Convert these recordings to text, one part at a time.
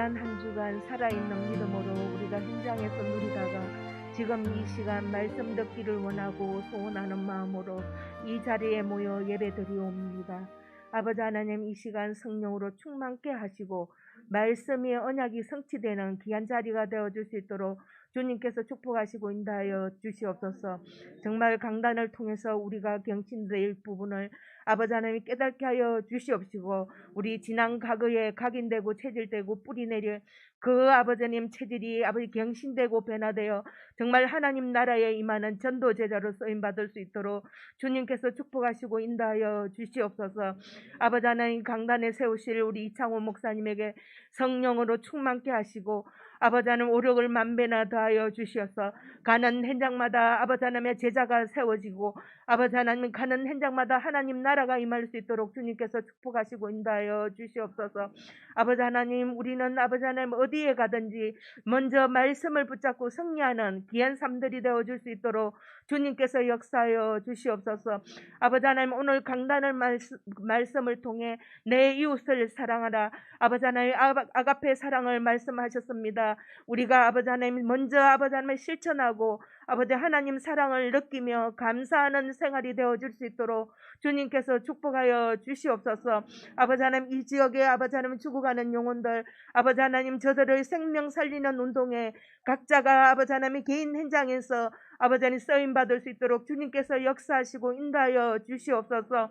지난 한 주간 살아있는 믿음으로 우리가 현장에서 누리다가 지금 이 시간 말씀 듣기를 원하고 소원하는 마음으로 이 자리에 모여 예배드리옵니다. 아버지 하나님, 이 시간 성령으로 충만케 하시고 말씀이 언약이 성취되는 귀한 자리가 되어줄 수 있도록 주님께서 축복하시고 인도하여 주시옵소서. 정말 강단을 통해서 우리가 경신될 부분을 아버지 하나님이 깨닫게 하여 주시옵시고, 우리 지난 과거에 각인되고 체질되고 뿌리내려 그 아버지님 체질이 아버지 경신되고 변화되어 정말 하나님 나라에 임하는 전도 제자로 쓰임받을 수 있도록 주님께서 축복하시고 인도하여 주시옵소서. 아버지 하나님, 강단에 세우실 우리 이창호 목사님에게 성령으로 충만케 하시고 아버지 하나님 오력을 만배나 더하여 주시어서 가는 현장마다 아버지 하나님의 제자가 세워지고 아버지 하나님 가는 현장마다 하나님 나라가 임할 수 있도록 주님께서 축복하시고 인도하여 주시옵소서. 아버지 하나님, 우리는 아버지 하나님 어디에 가든지 먼저 말씀을 붙잡고 승리하는 귀한 삶들이 되어줄 수 있도록 주님께서 역사하여 주시옵소서. 아버지 하나님, 오늘 강단을 말씀을 통해 내 이웃을 사랑하라, 아버지 하나님 아가페 사랑을 말씀하셨습니다. 우리가 아버지 하나님 먼저 아버지 하나님을 실천하고 아버지 하나님 사랑을 느끼며 감사하는 생활이 되어줄 수 있도록 주님께서 축복하여 주시옵소서. 아버지 하나님, 이 지역에 아버지 하나님 죽어가는 영혼들, 아버지 하나님 저들을 생명 살리는 운동에 각자가 아버지 하나님 개인 현장에서 아버지 하나님 쓰임받을 수 있도록 주님께서 역사하시고 인도하여 주시옵소서.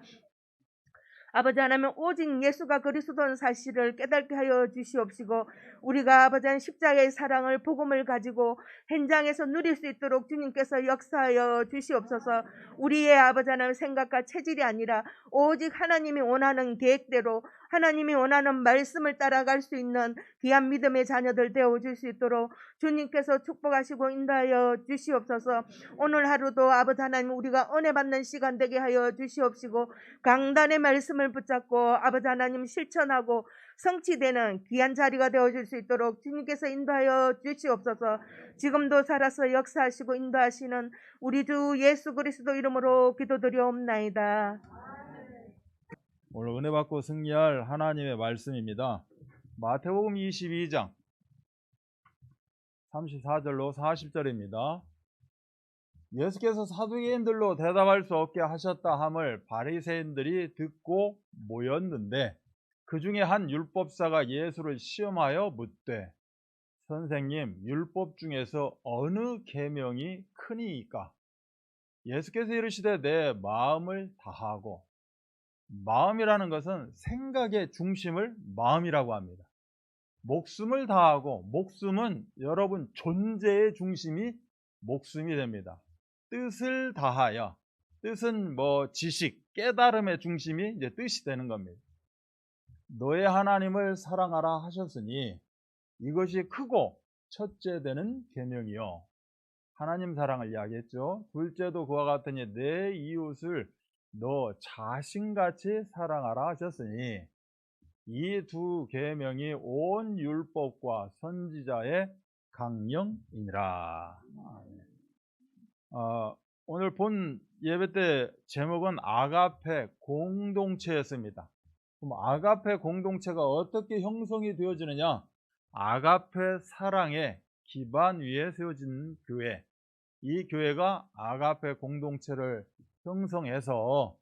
아버지 하나님, 오직 예수가 그리스도인 사실을 깨닫게 하여 주시옵시고 우리가 아버지 하나님 십자가의 사랑을 복음을 가지고 현장에서 누릴 수 있도록 주님께서 역사하여 주시옵소서. 우리의 아버지 하나님 생각과 체질이 아니라 오직 하나님이 원하는 계획대로 하나님이 원하는 말씀을 따라갈 수 있는 귀한 믿음의 자녀들 되어줄 수 있도록 주님께서 축복하시고 인도하여 주시옵소서. 오늘 하루도 아버지 하나님 우리가 은혜 받는 시간 되게 하여 주시옵시고 강단의 말씀을 붙잡고 아버지 하나님 실천하고 성취되는 귀한 자리가 되어줄 수 있도록 주님께서 인도하여 주시옵소서. 지금도 살아서 역사하시고 인도하시는 우리 주 예수 그리스도 이름으로 기도드리옵나이다. 오늘 은혜 받고 승리할 하나님의 말씀입니다. 마태복음 22장 34절로 40절입니다. 예수께서 사두개인들로 대답할 수 없게 하셨다 함을 바리새인들이 듣고 모였는데 그 중에 한 율법사가 예수를 시험하여 묻되 선생님, 율법 중에서 어느 계명이 크니이까? 예수께서 이르시되 내 마음을 다하고, 마음이라는 것은 생각의 중심을 마음이라고 합니다. 목숨을 다하고, 목숨은 여러분 존재의 중심이 목숨이 됩니다. 뜻을 다하여, 뜻은 지식, 깨달음의 중심이 이제 뜻이 되는 겁니다. 너의 하나님을 사랑하라 하셨으니 이것이 크고 첫째 되는 계명이요, 하나님 사랑을 이야기했죠. 둘째도 그와 같으니 내 이웃을 너 자신같이 사랑하라 하셨으니 이 두 계명이 온 율법과 선지자의 강령이니라. 오늘 본 예배 때 제목은 아가페 공동체였습니다. 그럼 아가페 공동체가 어떻게 형성이 되어지느냐? 아가페 사랑의 기반 위에 세워진 교회, 이 교회가 아가페 공동체를 형성해서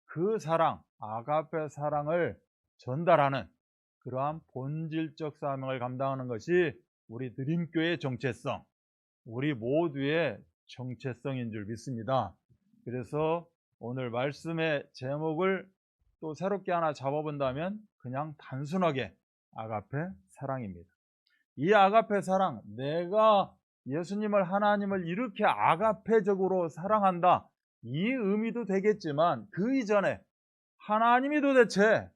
그 사랑, 아가페 사랑을 전달하는 그러한 본질적 사명을 감당하는 것이 우리 드림교회의 정체성, 우리 모두의 정체성인 줄 믿습니다. 그래서 오늘 말씀의 제목을 또 새롭게 하나 잡아본다면 그냥 단순하게 아가페 사랑입니다. 이 아가페 사랑, 내가 예수님을, 하나님을 이렇게 아가페적으로 사랑한다, 이 의미도 되겠지만 그 이전에 하나님이 도대체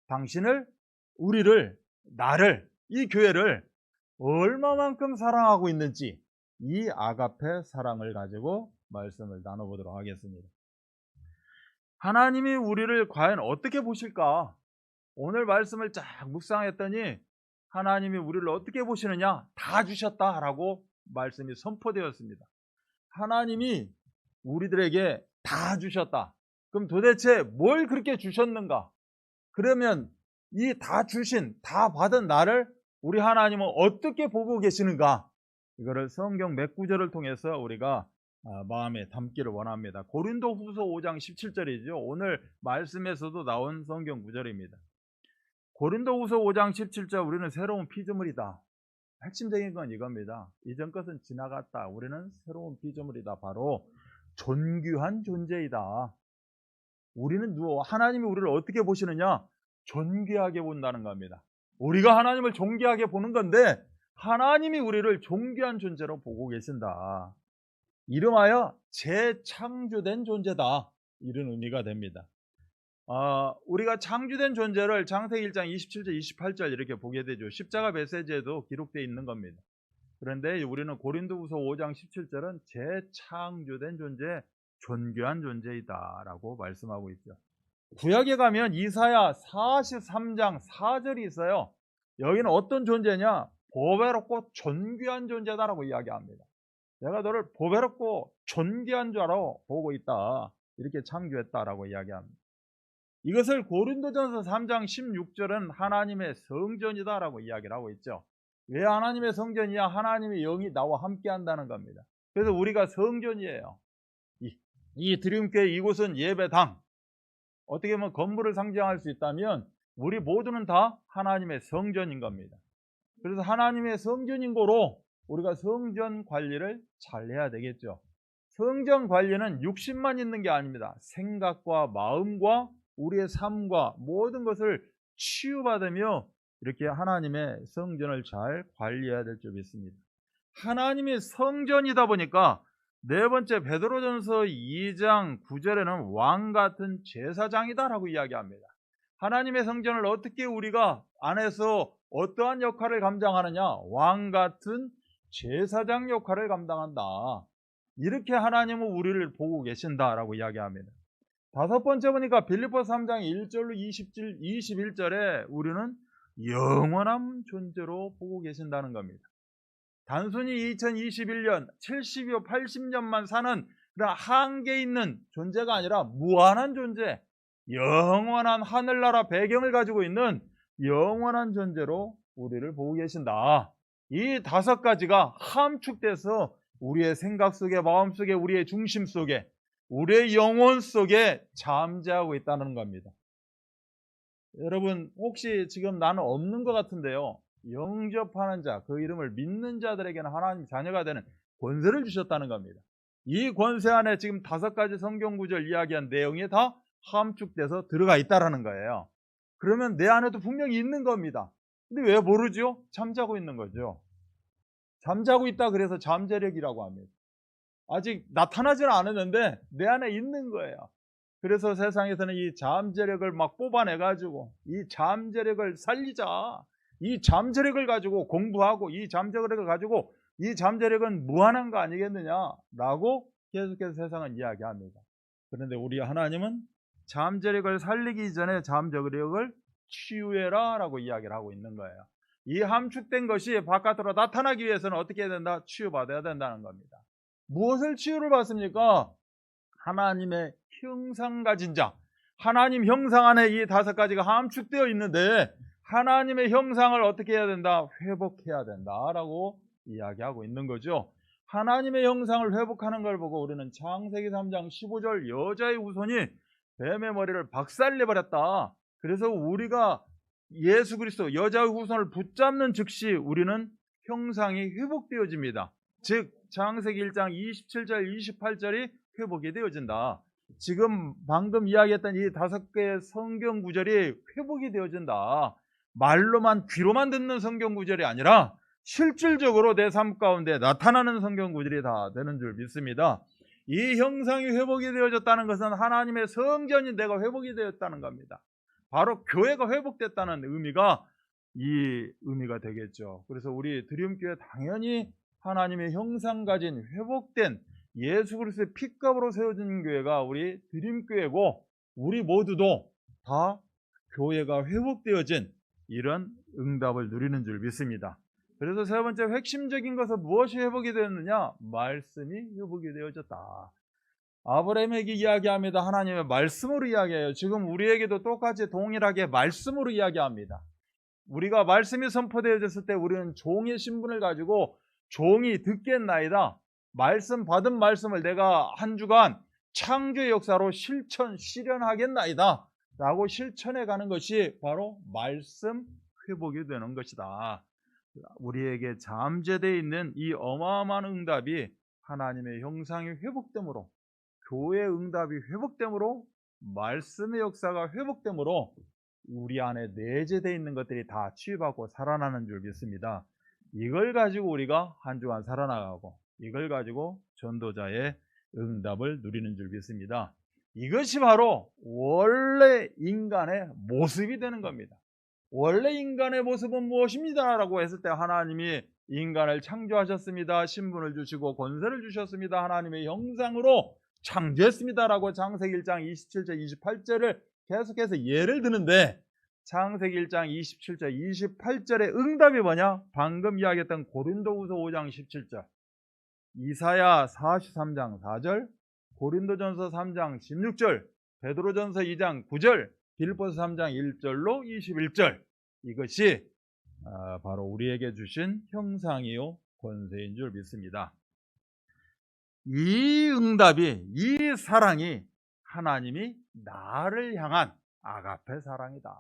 당신을, 우리를, 나를, 이 교회를 얼마만큼 사랑하고 있는지, 이 아가페 사랑을 가지고 말씀을 나눠보도록 하겠습니다. 하나님이 우리를 과연 어떻게 보실까? 오늘 말씀을 쫙 묵상했더니 하나님이 우리를 어떻게 보시느냐? 다 주셨다라고 말씀이 선포되었습니다. 하나님이 우리들에게 다 주셨다. 그럼 도대체 뭘 그렇게 주셨는가? 그러면 이 다 주신, 다 받은 나를 우리 하나님은 어떻게 보고 계시는가? 이거를 성경 몇 구절을 통해서 우리가 마음에 담기를 원합니다. 고린도후서 5장 17절이죠. 오늘 말씀에서도 나온 성경 구절입니다. 고린도후서 5장 17절, 우리는 새로운 피조물이다. 핵심적인 건 이겁니다. 이전 것은 지나갔다. 우리는 새로운 피조물이다. 바로 존귀한 존재이다. 우리는 하나님이 우리를 어떻게 보시느냐? 존귀하게 본다는 겁니다. 우리가 하나님을 존귀하게 보는 건데 하나님이 우리를 존귀한 존재로 보고 계신다. 이름하여 재창조된 존재다. 이런 의미가 됩니다. 우리가 창조된 존재를 창세기 1장 27절 28절 이렇게 보게 되죠. 십자가 메시지에도 기록되어 있는 겁니다. 그런데 우리는 고린도후서 5장 17절은 재창조된 존재, 존귀한 존재이다 라고 말씀하고 있죠. 구약에 가면 이사야 43장 4절이 있어요. 여기는 어떤 존재냐? 보배롭고 존귀한 존재다라고 이야기합니다. 내가 너를 보배롭고 존귀한 자로 보고 있다. 이렇게 창조했다라고 이야기합니다. 이것을 고린도전서 3장 16절은 하나님의 성전이다라고 이야기를 하고 있죠. 왜 하나님의 성전이야? 하나님의 영이 나와 함께 한다는 겁니다. 그래서 우리가 성전이에요. 이 드림교회 이곳은 예배당, 어떻게 보면 건물을 상징할 수 있다면 우리 모두는 다 하나님의 성전인 겁니다. 그래서 하나님의 성전인 거로 우리가 성전 관리를 잘 해야 되겠죠. 성전 관리는 육신만 있는 게 아닙니다. 생각과 마음과 우리의 삶과 모든 것을 치유받으며 이렇게 하나님의 성전을 잘 관리해야 될 줄 믿습니다. 하나님의 성전이다 보니까 네 번째 베드로전서 2장 9절에는 왕 같은 제사장이다라고 이야기합니다. 하나님의 성전을 어떻게 우리가 안에서 어떠한 역할을 감당하느냐? 왕 같은 제사장 역할을 감당한다. 이렇게 하나님은 우리를 보고 계신다라고 이야기합니다. 다섯 번째 보니까 빌립보서 3장 1절로 21절에 우리는 영원한 존재로 보고 계신다는 겁니다. 단순히 2021년, 70여 80년만 사는 그런 한계 있는 존재가 아니라 무한한 존재, 영원한 하늘나라 배경을 가지고 있는 영원한 존재로 우리를 보고 계신다. 이 다섯 가지가 함축돼서 우리의 생각 속에, 마음 속에, 우리의 중심 속에, 우리의 영혼 속에 잠재하고 있다는 겁니다. 여러분, 혹시 지금 나는 없는 것 같은데요, 영접하는 자, 그 이름을 믿는 자들에게는 하나님 자녀가 되는 권세를 주셨다는 겁니다. 이 권세 안에 지금 다섯 가지 성경 구절 이야기한 내용이 다 함축돼서 들어가 있다는 거예요. 그러면 내 안에도 분명히 있는 겁니다. 근데 왜 모르죠? 잠자고 있는 거죠. 잠자고 있다 그래서 잠재력이라고 합니다. 아직 나타나지는 않았는데 내 안에 있는 거예요. 그래서 세상에서는 이 잠재력을 막 뽑아내가지고 이 잠재력을 살리자, 이 잠재력을 가지고 공부하고 이 잠재력을 가지고 이 잠재력은 무한한 거 아니겠느냐라고 계속해서 세상은 이야기합니다. 그런데 우리 하나님은 잠재력을 살리기 전에 잠재력을 치유해라 라고 이야기를 하고 있는 거예요. 이 함축된 것이 바깥으로 나타나기 위해서는 어떻게 해야 된다? 치유받아야 된다는 겁니다. 무엇을 치유를 받습니까? 하나님의 형상 가진 자, 하나님 형상 안에 이 다섯 가지가 함축되어 있는데 하나님의 형상을 어떻게 해야 된다? 회복해야 된다라고 이야기하고 있는 거죠. 하나님의 형상을 회복하는 걸 보고 우리는 창세기 3장 15절 여자의 후손이 뱀의 머리를 박살내버렸다. 그래서 우리가 예수 그리스도 여자의 후손을 붙잡는 즉시 우리는 형상이 회복되어집니다. 즉 창세기 1장 27절 28절이 회복이 되어진다. 지금 방금 이야기했던 이 다섯 개의 성경 구절이 회복이 되어진다. 말로만 귀로만 듣는 성경 구절이 아니라 실질적으로 내 삶 가운데 나타나는 성경 구절이 다 되는 줄 믿습니다. 이 형상이 회복이 되어졌다는 것은 하나님의 성전이 내가 회복이 되었다는 겁니다. 바로 교회가 회복됐다는 의미가 이 의미가 되겠죠. 그래서 우리 드림교회 당연히 하나님의 형상 가진 회복된 예수 그리스도의 핏값으로 세워진 교회가 우리 드림교회고 우리 모두도 다 교회가 회복되어진 이런 응답을 누리는 줄 믿습니다. 그래서 세 번째 핵심적인 것은 무엇이 회복이 되었느냐? 말씀이 회복이 되어졌다. 아브라함에게 이야기합니다. 하나님의 말씀으로 이야기해요. 지금 우리에게도 똑같이 동일하게 말씀으로 이야기합니다. 우리가 말씀이 선포되어졌을 때 우리는 종의 신분을 가지고 종이 듣겠나이다. 말씀 받은 말씀을 내가 한 주간 창조의 역사로 실현하겠나이다. 라고 실천해 가는 것이 바로 말씀 회복이 되는 것이다. 우리에게 잠재되어 있는 이 어마어마한 응답이 하나님의 형상이 회복됨으로, 교회의 응답이 회복됨으로, 말씀의 역사가 회복됨으로 우리 안에 내재되어 있는 것들이 다 치유받고 살아나는 줄 믿습니다. 이걸 가지고 우리가 한 주간 살아나가고, 이걸 가지고 전도자의 응답을 누리는 줄 믿습니다. 이것이 바로 원래 인간의 모습이 되는 겁니다. 원래 인간의 모습은 무엇입니다? 라고 했을 때 하나님이 인간을 창조하셨습니다. 신분을 주시고 권세를 주셨습니다. 하나님의 형상으로 창조했습니다. 라고 창세기 1장 27절 28절을 계속해서 예를 드는데, 창세기 1장 27절 28절의 응답이 뭐냐? 방금 이야기했던 고린도후서 5장 17절, 이사야 43장 4절, 고린도전서 3장 16절, 베드로전서 2장 9절, 빌립보서 3장 1절로 21절, 이것이 바로 우리에게 주신 형상이요 권세인 줄 믿습니다. 이 응답이, 이 사랑이 하나님이 나를 향한 아가페 사랑이다.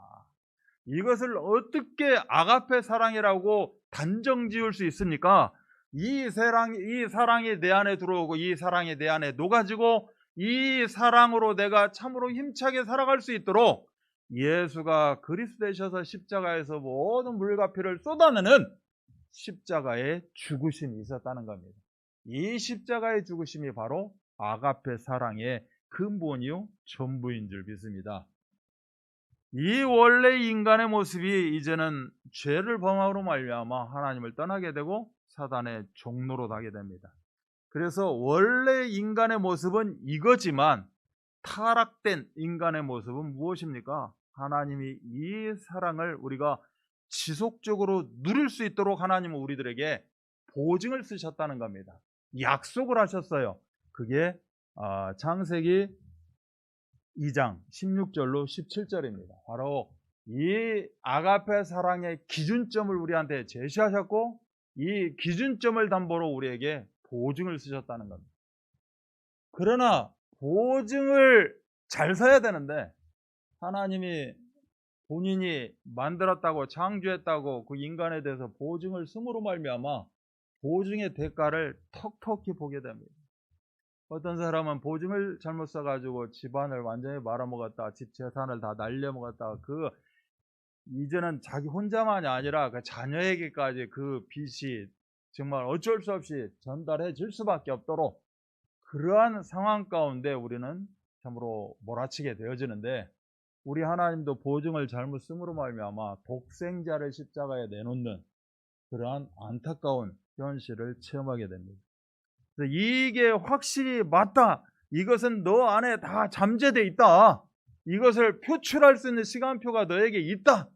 이것을 어떻게 아가페 사랑이라고 단정 지을 수 있습니까? 이 사랑이 내 안에 들어오고, 이 사랑이 내 안에 녹아지고, 이 사랑으로 내가 참으로 힘차게 살아갈 수 있도록 예수가 그리스도 되셔서 십자가에서 모든 물과 피를 쏟아내는 십자가의 죽으심이 있었다는 겁니다. 이 십자가의 죽으심이 바로 아가페 사랑의 근본이요 전부인 줄 믿습니다. 이 원래 인간의 모습이 이제는 죄를 범함으로 말미암아 하나님을 떠나게 되고 사단의 종로로 가게 됩니다. 그래서 원래 인간의 모습은 이거지만 타락된 인간의 모습은 무엇입니까? 하나님이 이 사랑을 우리가 지속적으로 누릴 수 있도록 하나님은 우리들에게 보증을 쓰셨다는 겁니다. 약속을 하셨어요. 그게 창세기 2장 16절로 17절입니다. 바로 이 아가페 사랑의 기준점을 우리한테 제시하셨고, 이 기준점을 담보로 우리에게 보증을 쓰셨다는 겁니다. 그러나 보증을 잘 써야 되는데, 하나님이 본인이 만들었다고 창조했다고 그 인간에 대해서 보증을 쓰므로 말미암아 보증의 대가를 턱턱히 보게 됩니다. 어떤 사람은 보증을 잘못 써가지고 집안을 완전히 말아먹었다, 집 재산을 다 날려먹었다, 이제는 자기 혼자만이 아니라 그 자녀에게까지 그 빚이 정말 어쩔 수 없이 전달해 질 수밖에 없도록, 그러한 상황 가운데 우리는 참으로 몰아치게 되어지는데, 우리 하나님도 보증을 잘못 쓰므로 말미암아 독생자를 십자가에 내놓는 그러한 안타까운 현실을 체험하게 됩니다. 그래서 이게 확실히 맞다, 이것은 너 안에 다 잠재되어 있다, 이것을 표출할 수 있는 시간표가 너에게 있다,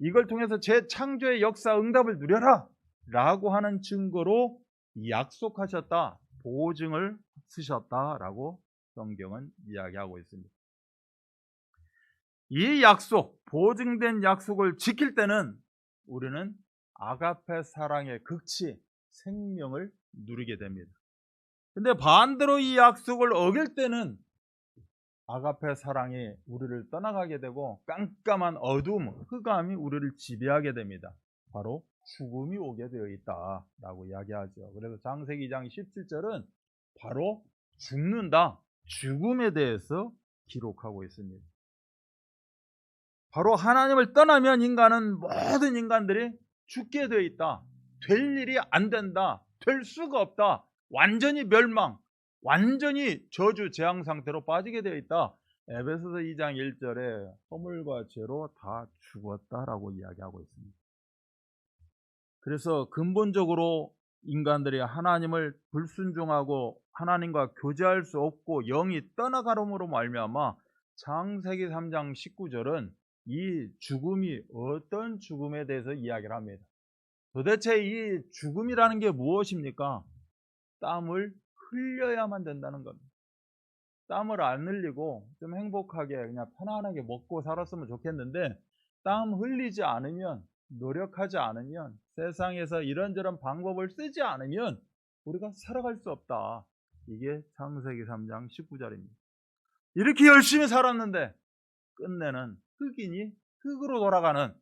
이걸 통해서 재창조의 역사 응답을 누려라 라고 하는 증거로 약속하셨다, 보증을 쓰셨다라고 성경은 이야기하고 있습니다. 이 약속, 보증된 약속을 지킬 때는 우리는 아가페 사랑의 극치, 생명을 누리게 됩니다. 근데 반대로 이 약속을 어길 때는 아가페 사랑이 우리를 떠나가게 되고 깜깜한 어둠, 흑암이 우리를 지배하게 됩니다. 바로 죽음이 오게 되어 있다라고 이야기하죠. 그래서 창세기 2장 17절은 바로 죽는다, 죽음에 대해서 기록하고 있습니다. 바로 하나님을 떠나면 인간은, 모든 인간들이 죽게 되어 있다, 될 일이 안 된다, 될 수가 없다, 완전히 멸망, 완전히 저주 재앙 상태로 빠지게 되어 있다. 에베소서 2장 1절에 허물과 죄로 다 죽었다라고 이야기하고 있습니다. 그래서 근본적으로 인간들이 하나님을 불순종하고 하나님과 교제할 수 없고 영이 떠나가름으로 말미암아 창세기 3장 19절은 이 죽음이 어떤 죽음에 대해서 이야기를 합니다. 도대체 이 죽음이라는 게 무엇입니까? 땀을 흘려야만 된다는 겁니다. 땀을 안 흘리고 좀 행복하게 그냥 편안하게 먹고 살았으면 좋겠는데, 땀 흘리지 않으면 노력하지 않으면, 세상에서 이런저런 방법을 쓰지 않으면 우리가 살아갈 수 없다. 이게 창세기 3장 19절입니다. 이렇게 열심히 살았는데 끝내는 흑인이 흑으로 돌아가는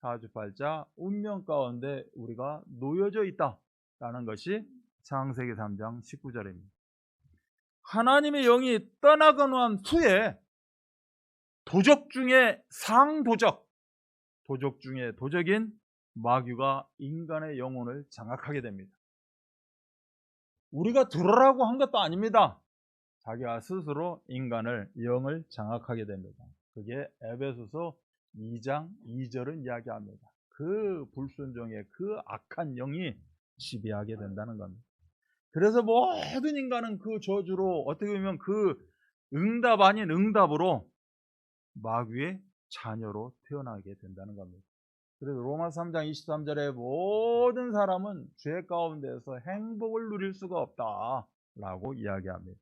사주팔자 운명 가운데 우리가 놓여져 있다라는 것이 창세기 3장 19절입니다. 하나님의 영이 떠나고 난 후에 도적 중에 상도적, 도적 중에 도적인 마귀가 인간의 영혼을 장악하게 됩니다. 우리가 들으라고 한 것도 아닙니다. 자기가 스스로 인간을, 영을 장악하게 됩니다. 그게 에베소서 2장 2절은 이야기합니다. 그 불순종의 그 악한 영이 지배하게 된다는 겁니다. 그래서 모든 인간은 그 저주로, 어떻게 보면 그 응답 아닌 응답으로 마귀의 자녀로 태어나게 된다는 겁니다. 그래서 로마서 3장 23절에 모든 사람은 죄 가운데서 행복을 누릴 수가 없다라고 이야기합니다.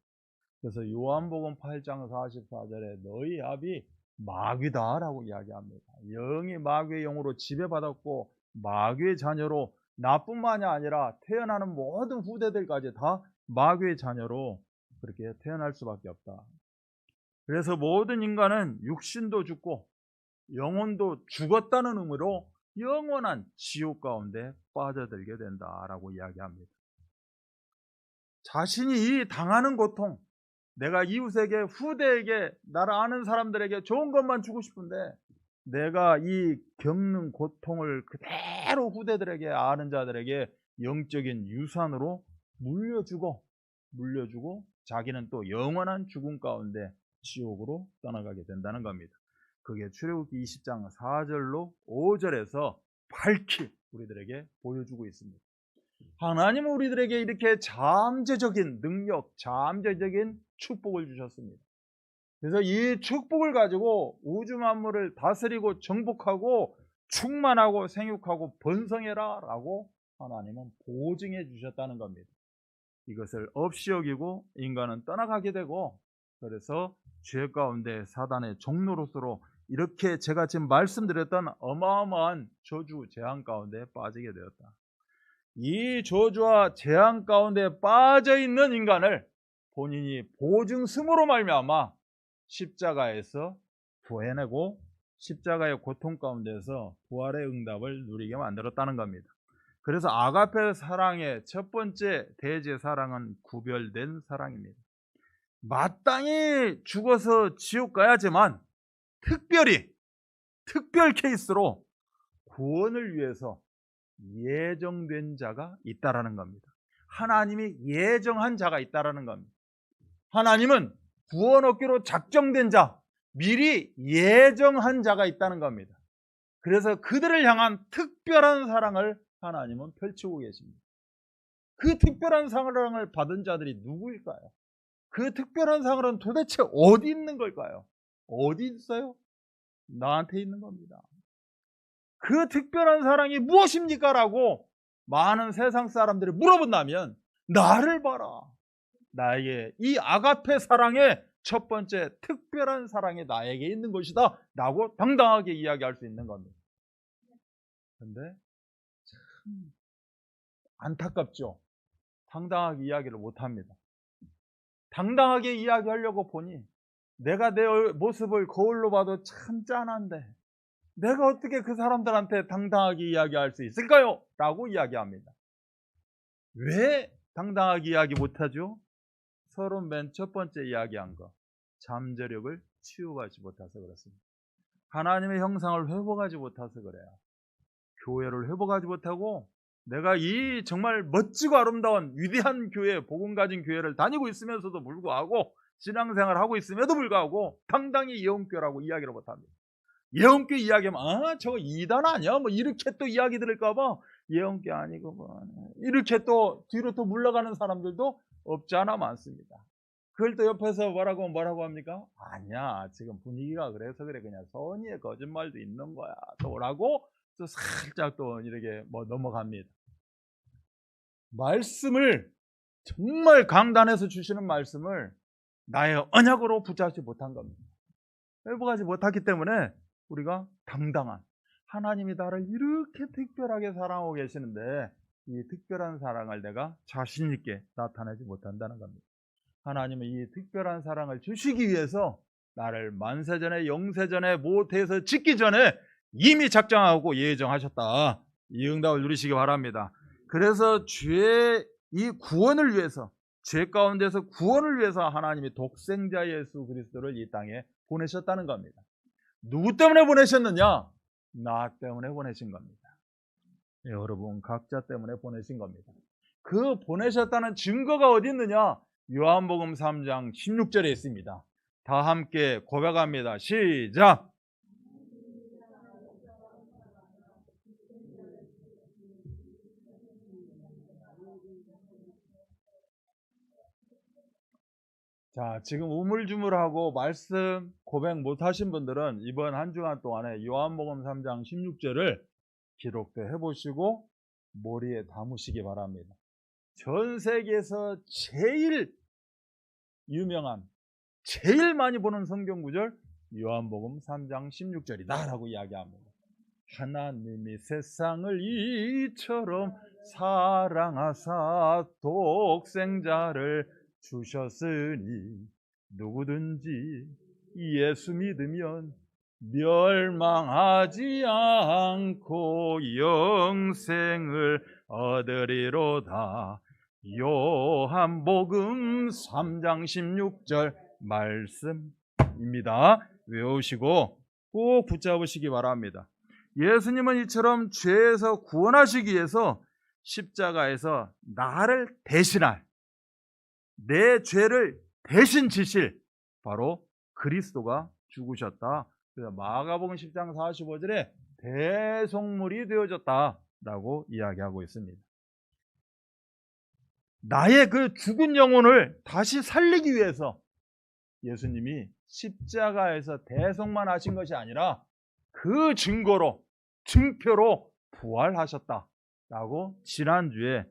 그래서 요한복음 8장 44절에 너희 아비 마귀다라고 이야기합니다. 영이 마귀의 영으로 지배받았고 마귀의 자녀로, 나뿐만이 아니라 태어나는 모든 후대들까지 다 마귀의 자녀로 그렇게 태어날 수밖에 없다. 그래서 모든 인간은 육신도 죽고 영혼도 죽었다는 의미로 영원한 지옥 가운데 빠져들게 된다라고 이야기합니다. 자신이 이 당하는 고통, 내가 이웃에게, 후대에게, 나를 아는 사람들에게 좋은 것만 주고 싶은데 내가 이 겪는 고통을 그대로 후대들에게, 아는 자들에게 영적인 유산으로 물려주고 자기는 또 영원한 죽음 가운데 지옥으로 떠나가게 된다는 겁니다. 그게 출애굽기 20장 4절로 5절에서 밝히 우리들에게 보여주고 있습니다. 하나님은 우리들에게 이렇게 잠재적인 능력, 잠재적인 축복을 주셨습니다. 그래서 이 축복을 가지고 우주 만물을 다스리고 정복하고 충만하고 생육하고 번성해라 라고 하나님은 보증해 주셨다는 겁니다. 이것을 없이 여기고 인간은 떠나가게 되고, 그래서 죄 가운데 사단의 종노릇으로 이렇게 제가 지금 말씀드렸던 어마어마한 저주, 재앙 가운데 빠지게 되었다. 이 저주와 재앙 가운데 빠져있는 인간을 본인이 보증승으로 말미암아 십자가에서 구해내고 십자가의 고통 가운데서 부활의 응답을 누리게 만들었다는 겁니다. 그래서 아가페 사랑의 첫 번째 대제 사랑은 구별된 사랑입니다. 마땅히 죽어서 지옥 가야지만 특별 케이스로 구원을 위해서 예정된 자가 있다라는 겁니다. 하나님이 예정한 자가 있다라는 겁니다. 하나님은 구원 얻기로 작정된 자, 미리 예정한 자가 있다는 겁니다. 그래서 그들을 향한 특별한 사랑을 하나님은 펼치고 계십니다. 그 특별한 사랑을 받은 자들이 누구일까요? 그 특별한 사랑은 도대체 어디 있는 걸까요? 어디 있어요? 나한테 있는 겁니다. 그 특별한 사랑이 무엇입니까? 라고 많은 세상 사람들이 물어본다면 나를 봐라. 나에게 이 아가페 사랑의 첫 번째 특별한 사랑이 나에게 있는 것이다 라고 당당하게 이야기할 수 있는 겁니다. 그런데 참 안타깝죠. 당당하게 이야기를 못합니다. 당당하게 이야기하려고 보니 내가 내 모습을 거울로 봐도 참 짠한데 내가 어떻게 그 사람들한테 당당하게 이야기할 수 있을까요? 라고 이야기합니다. 왜 당당하게 이야기 못하죠? 서로 맨 첫 번째 이야기한 거, 잠재력을 치유하지 못해서 그렇습니다. 하나님의 형상을 회복하지 못해서 그래요. 교회를 회복하지 못하고 내가 이 정말 멋지고 아름다운 위대한 교회, 복음 가진 교회를 다니고 있으면서도 불구하고, 신앙생활을 하고 있음에도 불구하고 당당히 예언교라고 이야기를 못합니다. 예언교 이야기하면 저거 이단 아니야? 뭐 이렇게 또 이야기 들을까봐 예언교 아니고 뭐 이렇게 또 뒤로 또 물러가는 사람들도 없지 않아 많습니다. 그걸 또 옆에서 뭐라고 합니까? 아니야, 지금 분위기가 그래서 그래, 그냥 선의의 거짓말도 있는 거야 또라고 또 살짝 또 이렇게 뭐 넘어갑니다. 말씀을, 정말 강단에서 주시는 말씀을 나의 언약으로 붙잡지 못한 겁니다. 회복하지 못했기 때문에 우리가 당당한, 하나님이 나를 이렇게 특별하게 사랑하고 계시는데 이 특별한 사랑을 내가 자신 있게 나타내지 못한다는 겁니다. 하나님은 이 특별한 사랑을 주시기 위해서 나를 만세전에 영세전에 모태에서 짓기 전에 이미 작정하고 예정하셨다. 이 응답을 누리시기 바랍니다. 그래서 죄의 이 구원을 위해서, 죄 가운데서 구원을 위해서 하나님이 독생자 예수 그리스도를 이 땅에 보내셨다는 겁니다. 누구 때문에 보내셨느냐? 나 때문에 보내신 겁니다. 여러분 각자 때문에 보내신 겁니다. 그 보내셨다는 증거가 어디 있느냐? 요한복음 3장 16절에 있습니다. 다 함께 고백합니다. 시작! 자, 지금 우물쭈물하고 말씀 고백 못하신 분들은 이번 한 주간 동안에 요한복음 3장 16절을 기록도 해보시고 머리에 담으시기 바랍니다. 전 세계에서 제일 유명한, 제일 많이 보는 성경 구절 요한복음 3장 16절이다 라고 이야기합니다. 하나님이 세상을 이처럼 사랑하사 독생자를 주셨으니 누구든지 예수 믿으면 멸망하지 않고 영생을 얻으리로다. 요한복음 3장 16절 말씀입니다. 외우시고 꼭 붙잡으시기 바랍니다. 예수님은 이처럼 죄에서 구원하시기 위해서 십자가에서 나를 대신할, 내 죄를 대신 지실 바로 그리스도가 죽으셨다. 그래서 마가복음 10장 45절에 대속물이 되어졌다라고 이야기하고 있습니다. 나의 그 죽은 영혼을 다시 살리기 위해서 예수님이 십자가에서 대속만 하신 것이 아니라 그 증거로, 증표로 부활하셨다라고 지난주에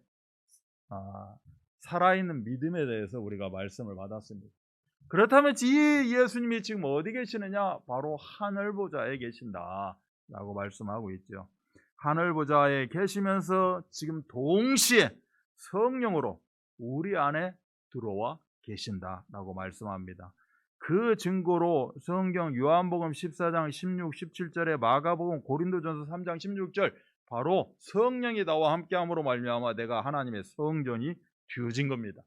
살아있는 믿음에 대해서 우리가 말씀을 받았습니다. 그렇다면 이 예수님이 지금 어디 계시느냐? 바로 하늘 보좌에 계신다라고 말씀하고 있죠. 하늘 보좌에 계시면서 지금 동시에 성령으로 우리 안에 들어와 계신다라고 말씀합니다. 그 증거로 성경 요한복음 14장 16, 17절에 마가복음 고린도전서 3장 16절 바로 성령이 나와 함께함으로 말미암아 내가 하나님의 성전이 되어진 겁니다.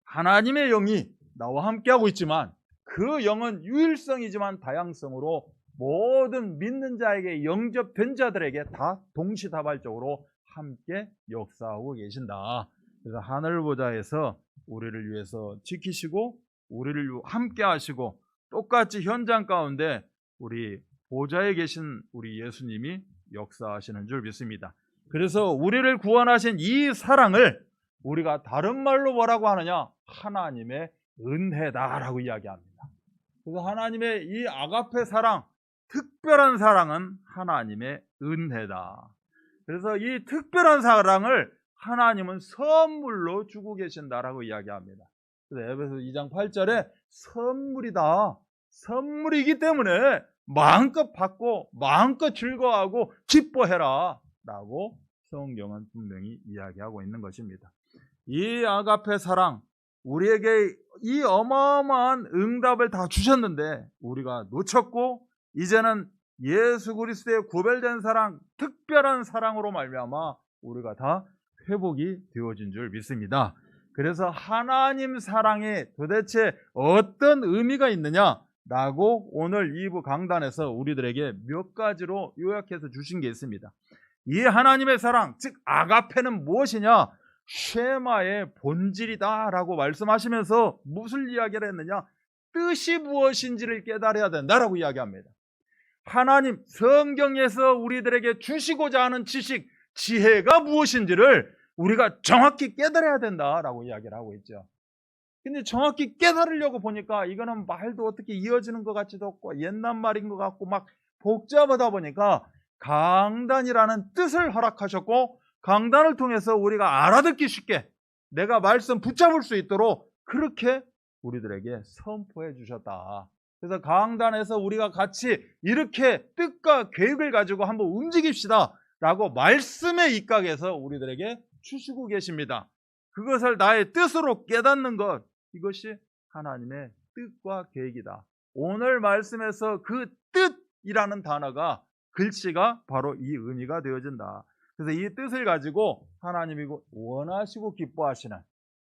하나님의 영이 나와 함께하고 있지만 그 영은 유일성이지만 다양성으로 모든 믿는 자에게 영접된 자들에게 다 동시다발적으로 함께 역사하고 계신다. 그래서 하늘 보좌에서 우리를 위해서 지키시고 우리를 함께 하시고 똑같이 현장 가운데 우리 보좌에 계신 우리 예수님이 역사하시는 줄 믿습니다. 그래서 우리를 구원하신 이 사랑을 우리가 다른 말로 뭐라고 하느냐? 하나님의 은혜다라고 이야기합니다. 그래서 하나님의 이 아가페 사랑, 특별한 사랑은 하나님의 은혜다. 그래서 이 특별한 사랑을 하나님은 선물로 주고 계신다라고 이야기합니다. 그래서 에베소 2장 8절에 선물이다. 선물이기 때문에 마음껏 받고 마음껏 즐거워하고 기뻐해라 라고 성경은 분명히 이야기하고 있는 것입니다. 이 아가페 사랑, 우리에게 이 어마어마한 응답을 다 주셨는데 우리가 놓쳤고 이제는 예수 그리스도의 구별된 사랑, 특별한 사랑으로 말미암아 우리가 다 회복이 되어진 줄 믿습니다. 그래서 하나님 사랑에 도대체 어떤 의미가 있느냐라고 오늘 2부 강단에서 우리들에게 몇 가지로 요약해서 주신 게 있습니다. 이 하나님의 사랑, 즉 아가페는 무엇이냐? 쉐마의 본질이다라고 말씀하시면서 무슨 이야기를 했느냐? 뜻이 무엇인지를 깨달아야 된다라고 이야기합니다. 하나님 성경에서 우리들에게 주시고자 하는 지식, 지혜가 무엇인지를 우리가 정확히 깨달아야 된다라고 이야기를 하고 있죠. 근데 정확히 깨달으려고 보니까 이거는 말도 어떻게 이어지는 것 같지도 않고 옛날 말인 것 같고 막 복잡하다 보니까 강단이라는 뜻을 허락하셨고 강단을 통해서 우리가 알아듣기 쉽게 내가 말씀 붙잡을 수 있도록 그렇게 우리들에게 선포해 주셨다. 그래서 강단에서 우리가 같이 이렇게 뜻과 계획을 가지고 한번 움직입시다 라고 말씀의 입각에서 우리들에게 주시고 계십니다. 그것을 나의 뜻으로 깨닫는 것, 이것이 하나님의 뜻과 계획이다. 오늘 말씀에서 그 뜻이라는 단어가, 글씨가 바로 이 의미가 되어진다. 그래서 이 뜻을 가지고 하나님이 원하시고 기뻐하시는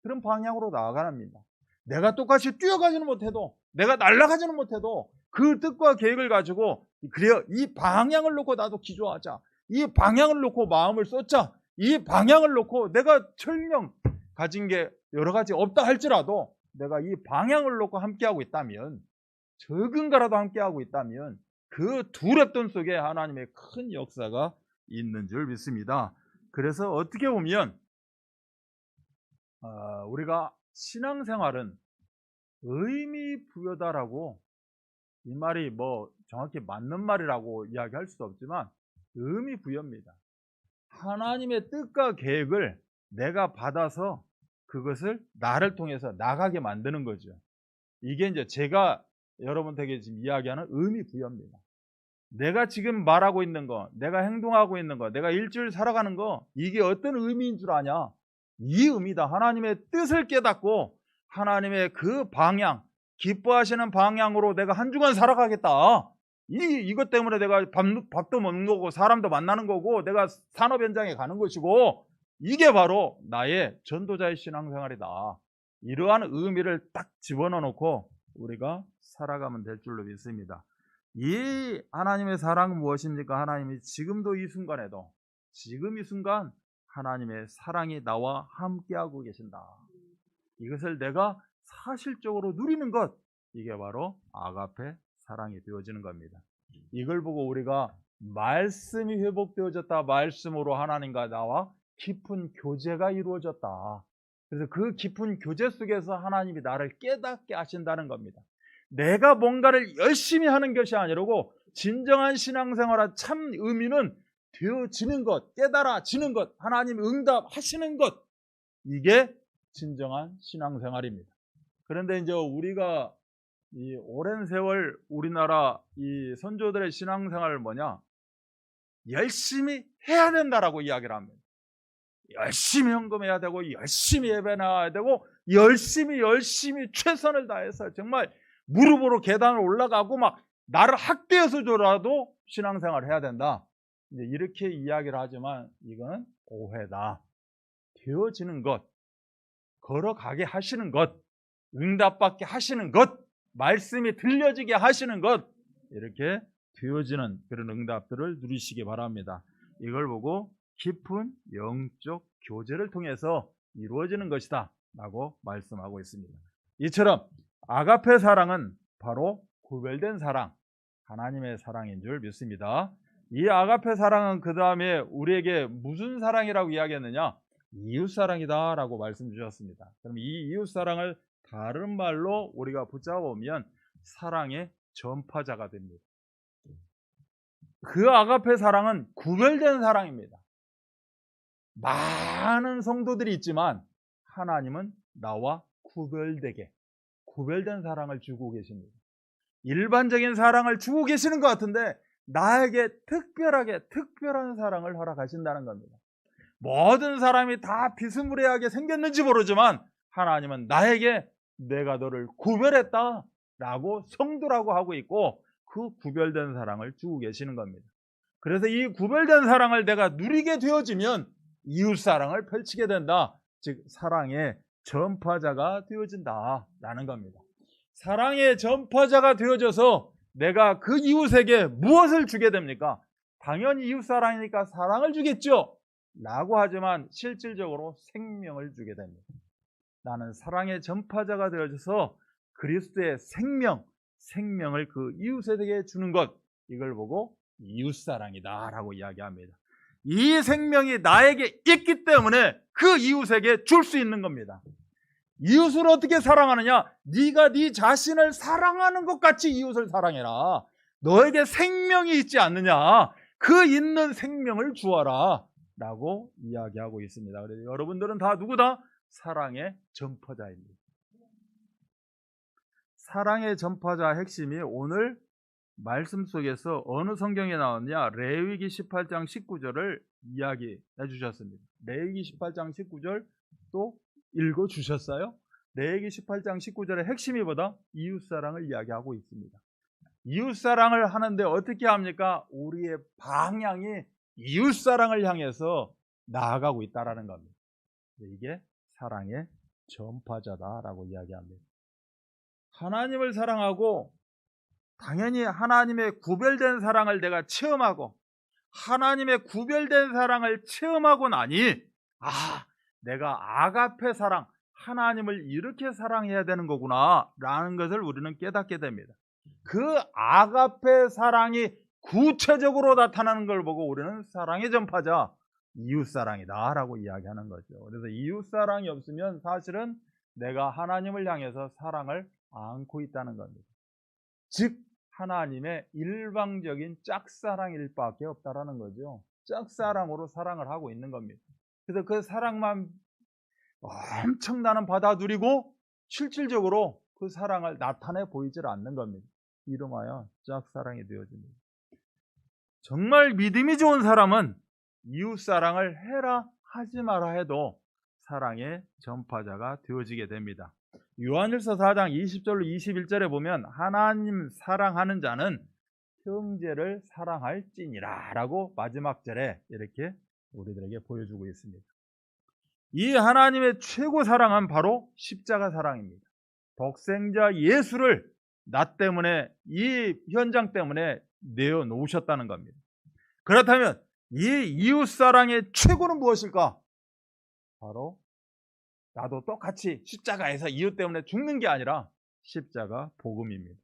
그런 방향으로 나아가랍니다. 내가 똑같이 뛰어가지는 못해도, 내가 날아가지는 못해도 그 뜻과 계획을 가지고, 그래요, 이 방향을 놓고 나도 기도하자, 이 방향을 놓고 마음을 쏟자, 이 방향을 놓고 내가 설령 가진 게 여러 가지 없다 할지라도 내가 이 방향을 놓고 함께하고 있다면, 적은 거라도 함께하고 있다면 그 두렵던 속에 하나님의 큰 역사가 있는 줄 믿습니다. 그래서 어떻게 보면 우리가 신앙생활은 의미 부여다라고, 이 말이 뭐 정확히 맞는 말이라고 이야기할 수도 없지만 의미 부여입니다. 하나님의 뜻과 계획을 내가 받아서 그것을 나를 통해서 나가게 만드는 거죠. 이게 이제 제가 여러분에게 지금 이야기하는 의미 부여입니다. 내가 지금 말하고 있는 거, 내가 행동하고 있는 거, 내가 일주일 살아가는 거, 이게 어떤 의미인 줄 아냐? 이 의미다. 하나님의 뜻을 깨닫고 하나님의 그 방향, 기뻐하시는 방향으로 내가 한 주간 살아가겠다. 이것 때문에 내가 밥도 먹는 거고 사람도 만나는 거고 내가 산업 현장에 가는 것이고, 이게 바로 나의 전도자의 신앙생활이다. 이러한 의미를 딱 집어넣어 놓고 우리가 살아가면 될 줄로 믿습니다. 이 하나님의 사랑은 무엇입니까? 하나님이 지금도 이 순간에도, 지금 이 순간 하나님의 사랑이 나와 함께하고 계신다. 이것을 내가 사실적으로 누리는 것, 이게 바로 아가페 사랑이 되어지는 겁니다. 이걸 보고 우리가 말씀이 회복되어졌다, 말씀으로 하나님과 나와 깊은 교제가 이루어졌다. 그래서 그 깊은 교제 속에서 하나님이 나를 깨닫게 하신다는 겁니다. 내가 뭔가를 열심히 하는 것이 아니라고, 진정한 신앙생활의 참 의미는 되어지는 것, 깨달아지는 것, 하나님 응답하시는 것, 이게 진정한 신앙생활입니다. 그런데 이제 우리가 이 오랜 세월 우리나라 이 선조들의 신앙생활을 뭐냐? 열심히 해야 된다라고 이야기를 합니다. 열심히 헌금해야 되고, 열심히 예배 나와야 되고, 열심히 최선을 다해서 정말 무릎으로 계단을 올라가고 막 나를 학대해서라도 신앙생활을 해야 된다. 이제 이렇게 이야기를 하지만 이거는 오해다. 되어지는 것, 걸어가게 하시는 것, 응답받게 하시는 것, 말씀이 들려지게 하시는 것, 이렇게 되어지는 그런 응답들을 누리시기 바랍니다. 이걸 보고 깊은 영적 교제를 통해서 이루어지는 것이다 라고 말씀하고 있습니다. 이처럼 아가페 사랑은 바로 구별된 사랑, 하나님의 사랑인 줄 믿습니다. 이 아가페 사랑은 그 다음에 우리에게 무슨 사랑이라고 이야기했느냐? 이웃사랑이다 라고 말씀 주셨습니다. 그럼 이 이웃사랑을 다른 말로 우리가 붙잡아보면 사랑의 전파자가 됩니다. 그 아가페 사랑은 구별된 사랑입니다. 많은 성도들이 있지만 하나님은 나와 구별된 사랑을 주고 계십니다. 일반적인 사랑을 주고 계시는 것 같은데 나에게 특별한 사랑을 허락하신다는 겁니다. 모든 사람이 다 비스무리하게 생겼는지 모르지만 하나님은 나에게 내가 너를 구별했다 라고 성도라고 하고 있고, 그 구별된 사랑을 주고 계시는 겁니다. 그래서 이 구별된 사랑을 내가 누리게 되어지면 이웃사랑을 펼치게 된다. 즉 사랑의 전파자가 되어진다 라는 겁니다. 사랑의 전파자가 되어져서 내가 그 이웃에게 무엇을 주게 됩니까? 당연히 이웃사랑이니까 사랑을 주겠죠 라고 하지만 실질적으로 생명을 주게 됩니다. 나는 사랑의 전파자가 되어져서 그리스도의 생명을 그 이웃에게 주는 것, 이걸 보고 이웃사랑이다 라고 이야기합니다. 이 생명이 나에게 있기 때문에 그 이웃에게 줄 수 있는 겁니다. 이웃을 어떻게 사랑하느냐? 네가 네 자신을 사랑하는 것 같이 이웃을 사랑해라. 너에게 생명이 있지 않느냐? 그 있는 생명을 주어라 라고 이야기하고 있습니다. 그래서 여러분들은 다 누구다? 사랑의 전파자입니다. 사랑의 전파자 핵심이 오늘 말씀 속에서 어느 성경에 나왔냐? 레위기 18장 19절을 이야기해 주셨습니다. 레위기 18장 19절 또 읽어 주셨어요? 레위기 18장 19절의 핵심이 뭐다? 이웃사랑을 이야기하고 있습니다. 이웃사랑을 하는데 어떻게 합니까? 우리의 방향이 이웃사랑을 향해서 나아가고 있다는 겁니다. 이게 사랑의 전파자다라고 이야기합니다. 하나님을 사랑하고 당연히 하나님의 구별된 사랑을 내가 체험하고 하나님의 구별된 사랑을 체험하고 나니 내가 아가페 사랑, 하나님을 이렇게 사랑해야 되는 거구나 라는 것을 우리는 깨닫게 됩니다. 그 아가페 사랑이 구체적으로 나타나는 걸 보고 우리는 사랑의 전파자, 이웃사랑이다 라고 이야기하는 거죠. 그래서 이웃사랑이 없으면 사실은 내가 하나님을 향해서 사랑을 안고 있다는 겁니다. 즉 하나님의 일방적인 짝사랑일 밖에 없다라는 거죠. 짝사랑으로 사랑을 하고 있는 겁니다. 그래서 그 사랑만 엄청나는 받아들이고 실질적으로 그 사랑을 나타내 보이질 않는 겁니다. 이름하여 짝사랑이 되어집니다. 정말 믿음이 좋은 사람은 이웃사랑을 해라 하지 마라 해도 사랑의 전파자가 되어지게 됩니다. 요한일서 4장 20절로 21절에 보면 하나님 사랑하는 자는 형제를 사랑할지니라 라고 마지막 절에 이렇게 우리들에게 보여주고 있습니다. 이 하나님의 최고 사랑은 바로 십자가 사랑입니다. 독생자 예수를 나 때문에, 이 현장 때문에 내어놓으셨다는 겁니다. 그렇다면 이 이웃사랑의 최고는 무엇일까? 바로 나도 똑같이 십자가에서 이웃 때문에 죽는 게 아니라 십자가 복음입니다.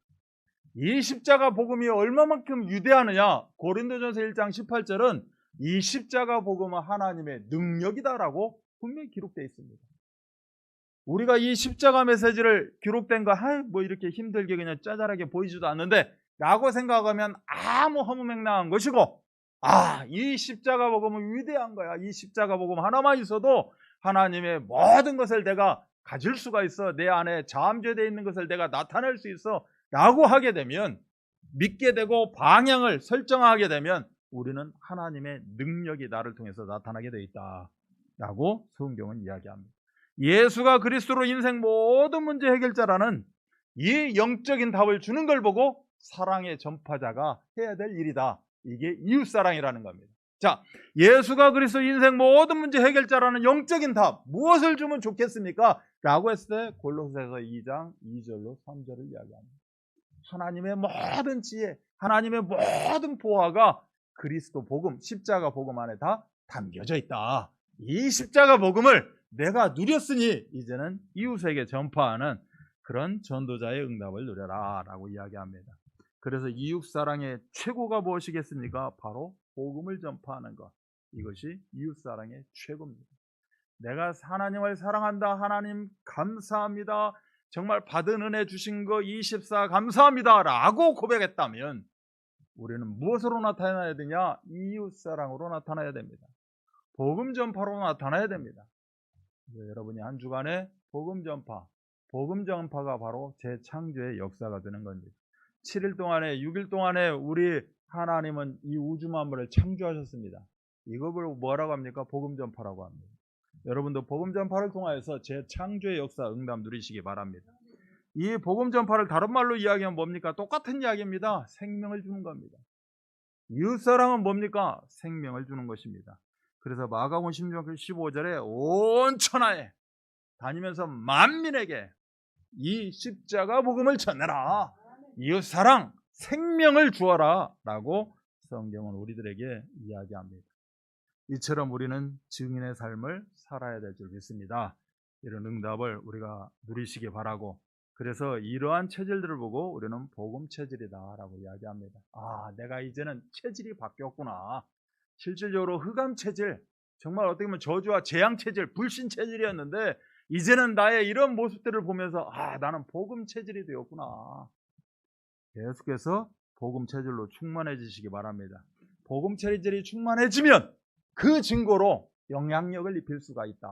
이 십자가 복음이 얼마만큼 위대하느냐? 고린도전서 1장 18절은 이 십자가 복음은 하나님의 능력이다라고 분명히 기록되어 있습니다. 우리가 이 십자가 메시지를 기록된 거 뭐 이렇게 힘들게 그냥 짜잘하게 보이지도 않는데 라고 생각하면 아무 허무맹랑한 것이고, 이 십자가 복음은 위대한 거야. 이 십자가 복음 하나만 있어도 하나님의 모든 것을 내가 가질 수가 있어. 내 안에 잠재되어 있는 것을 내가 나타낼 수 있어 라고 하게 되면, 믿게 되고 방향을 설정하게 되면 우리는 하나님의 능력이 나를 통해서 나타나게 되어 있다 라고 성경은 이야기합니다. 예수가 그리스도로 인생 모든 문제 해결자라는 이 영적인 답을 주는 걸 보고 사랑의 전파자가 해야 될 일이다. 이게 이웃사랑이라는 겁니다. 자, 예수가 그리스도 인생 모든 문제 해결자라는 영적인 답, 무엇을 주면 좋겠습니까? 라고 했을 때 골로새서 2장 2절로 3절을 이야기합니다. 하나님의 모든 지혜, 하나님의 모든 보화가 그리스도 복음, 십자가 복음 안에 다 담겨져 있다. 이 십자가 복음을 내가 누렸으니 이제는 이웃에게 전파하는 그런 전도자의 응답을 누려라 라고 이야기합니다. 그래서 이웃사랑의 최고가 무엇이겠습니까? 바로 복음을 전파하는 것. 이것이 이웃사랑의 최고입니다. 내가 하나님을 사랑한다. 하나님 감사합니다. 정말 받은 은혜 주신 거 24 감사합니다 라고 고백했다면 우리는 무엇으로 나타나야 되냐? 이웃사랑으로 나타나야 됩니다. 복음 전파로 나타나야 됩니다. 여러분이 한 주간에 복음 전파가 바로 재창조의 역사가 되는 겁니다. 7일 동안에 6일 동안에 우리 하나님은 이 우주 만물을 창조하셨습니다. 이걸 뭐라고 합니까? 복음 전파라고 합니다. 여러분도 복음 전파를 통하여서 재창조의 역사 응답 누리시기 바랍니다. 이 복음 전파를 다른 말로 이야기하면 뭡니까? 똑같은 이야기입니다. 생명을 주는 겁니다. 이웃사랑은 뭡니까? 생명을 주는 것입니다. 그래서 마가복음 15절에 온 천하에 다니면서 만민에게 이 십자가 복음을 전해라. 이웃사랑, 생명을 주어라 라고 성경은 우리들에게 이야기합니다. 이처럼 우리는 증인의 삶을 살아야 될 줄 믿습니다. 이런 응답을 우리가 누리시기 바라고, 그래서 이러한 체질들을 보고 우리는 복음 체질이다 라고 이야기합니다. 내가 이제는 체질이 바뀌었구나. 실질적으로 흑암 체질, 정말 어떻게 보면 저주와 재앙 체질, 불신 체질이었는데 이제는 나의 이런 모습들을 보면서 나는 복음 체질이 되었구나. 계속해서 복음 체질로 충만해지시기 바랍니다. 복음 체질이 충만해지면 그 증거로 영향력을 입힐 수가 있다.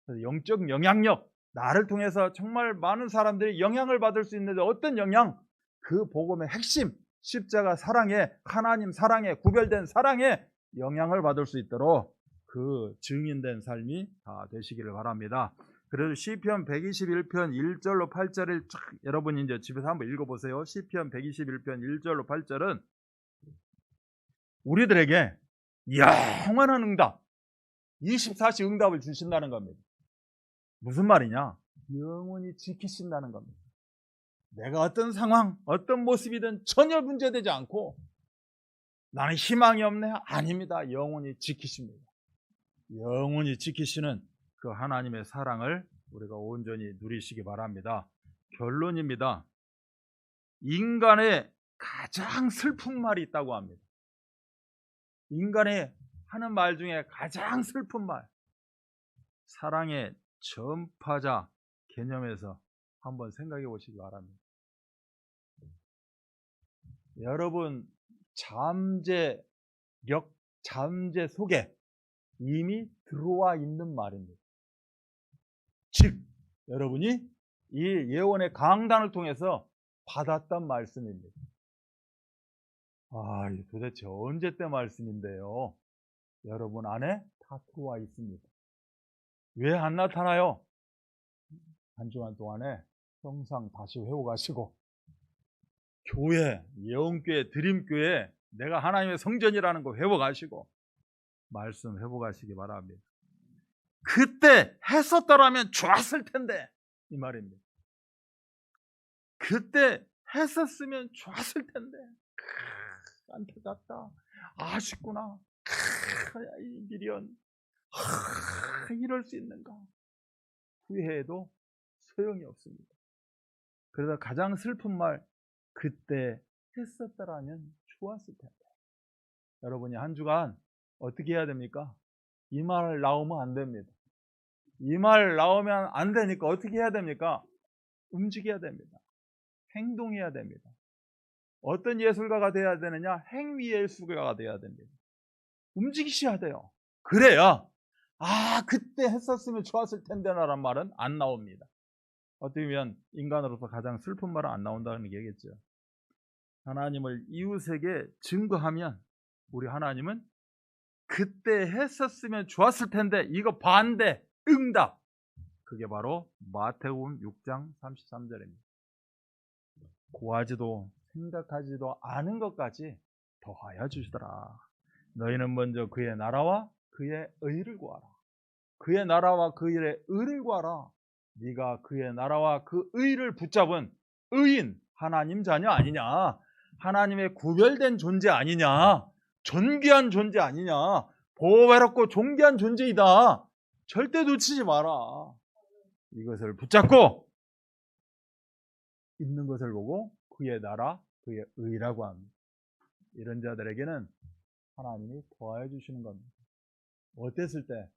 그래서 영적 영향력, 나를 통해서 정말 많은 사람들이 영향을 받을 수 있는데 어떤 영향? 그 복음의 핵심, 십자가 사랑에, 하나님 사랑에, 구별된 사랑에 영향을 받을 수 있도록 그 증인된 삶이 다 되시기를 바랍니다. 그래서 시편 121편 1절로 8절을 여러분이 이제 집에서 한번 읽어보세요. 시편 121편 1절로 8절은 우리들에게 영원한 응답, 24시 응답을 주신다는 겁니다. 무슨 말이냐? 영원히 지키신다는 겁니다. 내가 어떤 상황, 어떤 모습이든 전혀 문제되지 않고 나는 희망이 없네? 아닙니다. 영원히 지키십니다. 영원히 지키시는 그 하나님의 사랑을 우리가 온전히 누리시기 바랍니다. 결론입니다. 인간의 가장 슬픈 말이 있다고 합니다. 인간이 하는 말 중에 가장 슬픈 말, 사랑의 전파자 개념에서 한번 생각해 보시기 바랍니다. 여러분 잠재 속에 이미 들어와 있는 말입니다. 즉 여러분이 이 예언의 강단을 통해서 받았던 말씀입니다. 이게 도대체 언제 때 말씀인데요? 여러분 안에 다 들어와 있습니다. 왜 안 나타나요? 한 주간 동안에 형상 다시 회복하시고 교회, 예언교회, 드림교회 내가 하나님의 성전이라는 거 회복하시고 말씀 회복하시기 바랍니다. 그때 했었더라면 좋았을 텐데 이 말입니다. 그때 했었으면 좋았을 텐데 안타깝다, 아쉽구나, 이 미련, 이럴 수 있는가. 후회해도 소용이 없습니다. 그래서 가장 슬픈 말, 그때 했었더라면 좋았을 텐데. 여러분이 한 주간 어떻게 해야 됩니까? 이 말 나오면 안 됩니다. 이 말 나오면 안 되니까 어떻게 해야 됩니까? 움직여야 됩니다. 행동해야 됩니다. 어떤 예술가가 돼야 되느냐? 행위 예술가가 돼야 됩니다. 움직이셔야 돼요. 그래야 그때 했었으면 좋았을 텐데라는 말은 안 나옵니다. 어떻게 보면 인간으로서 가장 슬픈 말은 안 나온다는 얘기겠죠. 하나님을 이웃에게 증거하면 우리 하나님은 그때 했었으면 좋았을 텐데 이거 반대, 응답. 그게 바로 마태복음 6장 33절입니다. 구하지도 생각하지도 않은 것까지 더하여 주시더라. 너희는 먼저 그의 나라와 그의 의를 구하라. 그의 나라와 그의 의를 구하라. 네가 그의 나라와 그 의를 붙잡은 의인, 하나님 자녀 아니냐? 하나님의 구별된 존재 아니냐? 존귀한 존재 아니냐? 보배롭고 존귀한 존재이다. 절대 놓치지 마라. 이것을 붙잡고 있는 것을 보고 그의 나라, 그의 의라고 합니다. 이런 자들에게는 하나님이 더하여 주시는 겁니다. 어땠을 때?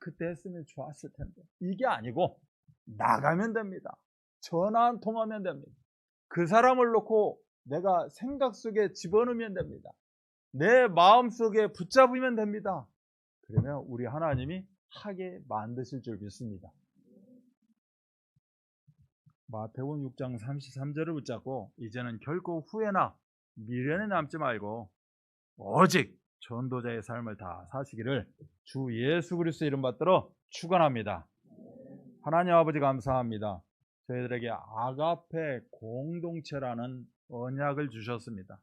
그때 했으면 좋았을 텐데. 이게 아니고 나가면 됩니다. 전화 한 통하면 됩니다. 그 사람을 놓고 내가 생각 속에 집어넣으면 됩니다. 내 마음 속에 붙잡으면 됩니다. 그러면 우리 하나님이 하게 만드실 줄 믿습니다. 마태복음 6장 33절을 붙잡고 이제는 결코 후회나 미련에 남지 말고 오직 전도자의 삶을 다 사시기를 주 예수 그리스도의 이름 받들어 축원합니다. 하나님 아버지 감사합니다. 저희들에게 아가페 공동체라는 언약을 주셨습니다.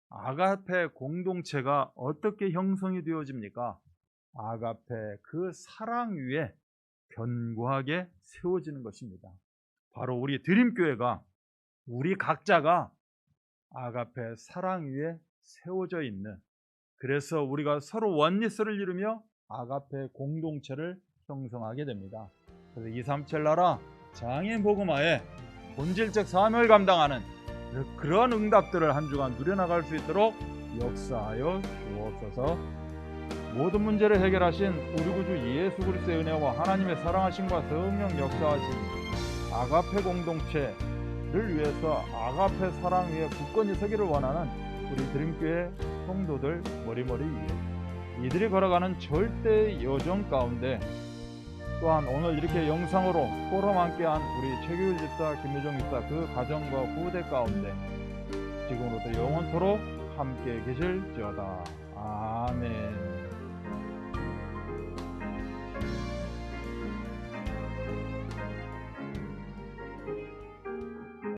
아가페 공동체가 어떻게 형성이 되어집니까? 아가페 그 사랑 위에 견고하게 세워지는 것입니다. 바로 우리 드림교회가 우리 각자가 아가페 사랑 위에 세워져 있는, 그래서 우리가 서로 원리스를 이루며 아가페 공동체를 형성하게 됩니다. 그래서 237 나라 장애인 복음화에 본질적 사명을 감당하는 그런 응답들을 한 주간 누려나갈 수 있도록 역사하여 주옵소서. 모든 문제를 해결하신 우리 구주 예수 그리스도의 은혜와 하나님의 사랑하심과 성령 역사하신 아가페 공동체를 위해서 아가페 사랑 위에 굳건히 서기를 원하는 우리 드림교회 성도들 머리머리 위에 이들이 걸어가는 절대 여정 가운데 또한 오늘 이렇게 영상으로 포럼 함께한 우리 최규일 집사, 김유정 집사 그 가정과 후대 가운데 지금으로부터 영원토록 함께 계실지어다. 아멘.